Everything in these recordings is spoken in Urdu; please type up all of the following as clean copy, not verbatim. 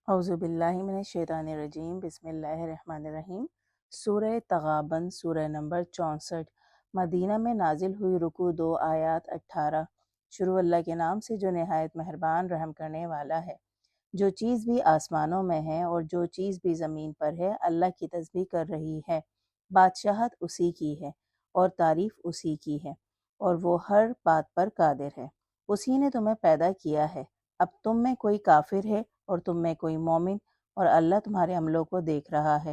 اعوذ باللہ من الشیطان الرجیم، بسم اللہ الرحمن الرحیم۔ سورہ تغابن، سورہ نمبر 64، مدینہ میں نازل ہوئی، رکوع 2 آیات 18۔ شروع اللہ کے نام سے جو نہایت مہربان رحم کرنے والا ہے۔ جو چیز بھی آسمانوں میں ہے اور جو چیز بھی زمین پر ہے، اللہ کی تسبیح کر رہی ہے۔ بادشاہت اسی کی ہے اور تعریف اسی کی ہے، اور وہ ہر بات پر قادر ہے۔ اسی نے تمہیں پیدا کیا ہے، اب تم میں کوئی کافر ہے اور تم میں کوئی مومن، اور اللہ تمہارے عملوں کو دیکھ رہا ہے۔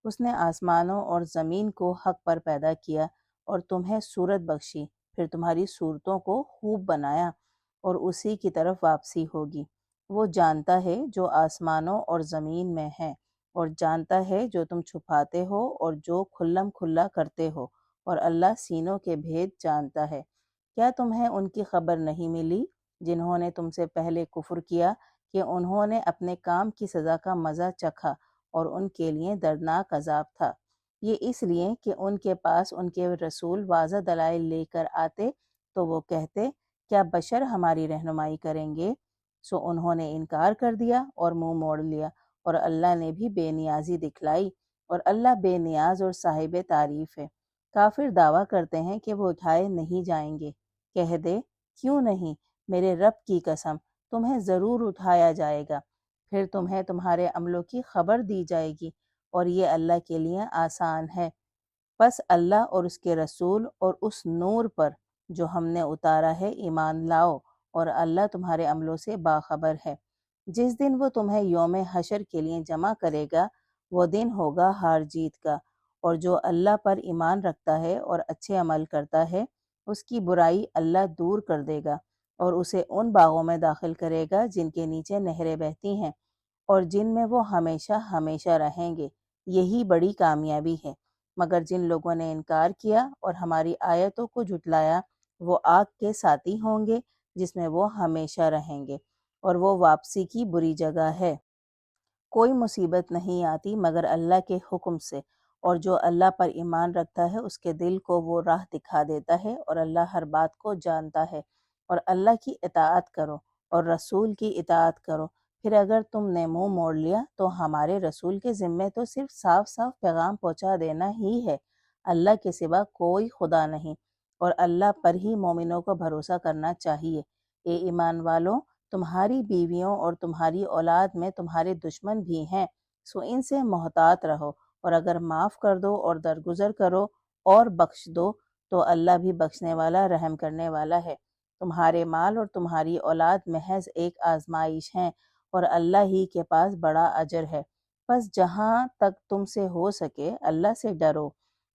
اس نے آسمانوں اور زمین کو حق پر پیدا کیا اور تمہیں صورت بخشی، پھر تمہاری صورتوں کو خوب بنایا، اور اسی کی طرف واپسی ہوگی۔ وہ جانتا ہے جو آسمانوں اور زمین میں ہے، اور جانتا ہے جو تم چھپاتے ہو اور جو کھلم کھلا کرتے ہو، اور اللہ سینوں کے بھید جانتا ہے۔ کیا تمہیں ان کی خبر نہیں ملی جنہوں نے تم سے پہلے کفر کیا، کہ انہوں نے اپنے کام کی سزا کا مزہ چکھا اور ان کے لیے دردناک عذاب تھا۔ یہ اس لیے کہ ان کے پاس ان کے رسول واضح دلائل لے کر آتے تو وہ کہتے کیا بشر ہماری رہنمائی کریں گے؟ سو انہوں نے انکار کر دیا اور منہ موڑ لیا، اور اللہ نے بھی بے نیازی دکھلائی، اور اللہ بے نیاز اور صاحب تعریف ہے۔ کافر دعویٰ کرتے ہیں کہ وہ اٹھائے نہیں جائیں گے۔ کہہ دے کیوں نہیں، میرے رب کی قسم تمہیں ضرور اٹھایا جائے گا، پھر تمہیں تمہارے عملوں کی خبر دی جائے گی، اور یہ اللہ کے لیے آسان ہے۔ پس اللہ اور اس کے رسول اور اس نور پر جو ہم نے اتارا ہے ایمان لاؤ، اور اللہ تمہارے عملوں سے باخبر ہے۔ جس دن وہ تمہیں یوم حشر کے لیے جمع کرے گا، وہ دن ہوگا ہار جیت کا، اور جو اللہ پر ایمان رکھتا ہے اور اچھے عمل کرتا ہے، اس کی برائی اللہ دور کر دے گا، اور اسے ان باغوں میں داخل کرے گا جن کے نیچے نہریں بہتی ہیں، اور جن میں وہ ہمیشہ ہمیشہ رہیں گے۔ یہی بڑی کامیابی ہے۔ مگر جن لوگوں نے انکار کیا اور ہماری آیتوں کو جھٹلایا، وہ آگ کے ساتھی ہوں گے جس میں وہ ہمیشہ رہیں گے، اور وہ واپسی کی بری جگہ ہے۔ کوئی مصیبت نہیں آتی مگر اللہ کے حکم سے، اور جو اللہ پر ایمان رکھتا ہے اس کے دل کو وہ راہ دکھا دیتا ہے، اور اللہ ہر بات کو جانتا ہے۔ اور اللہ کی اطاعت کرو اور رسول کی اطاعت کرو، پھر اگر تم نے منہ موڑ لیا تو ہمارے رسول کے ذمے تو صرف صاف صاف پیغام پہنچا دینا ہی ہے۔ اللہ کے سوا کوئی خدا نہیں، اور اللہ پر ہی مومنوں کو بھروسہ کرنا چاہیے۔ اے ایمان والو، تمہاری بیویوں اور تمہاری اولاد میں تمہارے دشمن بھی ہیں، سو ان سے محتاط رہو، اور اگر معاف کر دو اور درگزر کرو اور بخش دو تو اللہ بھی بخشنے والا رحم کرنے والا ہے۔ تمہارے مال اور تمہاری اولاد محض ایک آزمائش ہیں، اور اللہ ہی کے پاس بڑا اجر ہے۔ بس جہاں تک تم سے ہو سکے اللہ سے ڈرو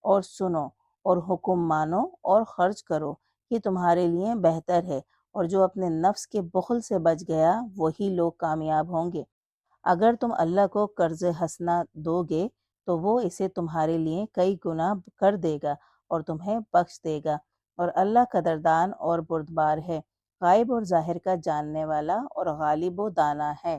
اور سنو اور حکم مانو اور خرچ کرو، یہ تمہارے لیے بہتر ہے، اور جو اپنے نفس کے بخل سے بچ گیا وہی لوگ کامیاب ہوں گے۔ اگر تم اللہ کو قرض حسنہ دو گے تو وہ اسے تمہارے لیے کئی گنا کر دے گا اور تمہیں بخش دے گا، اور اللہ قدردان اور بردبار ہے، غائب اور ظاہر کا جاننے والا اور غالب و دانا ہے۔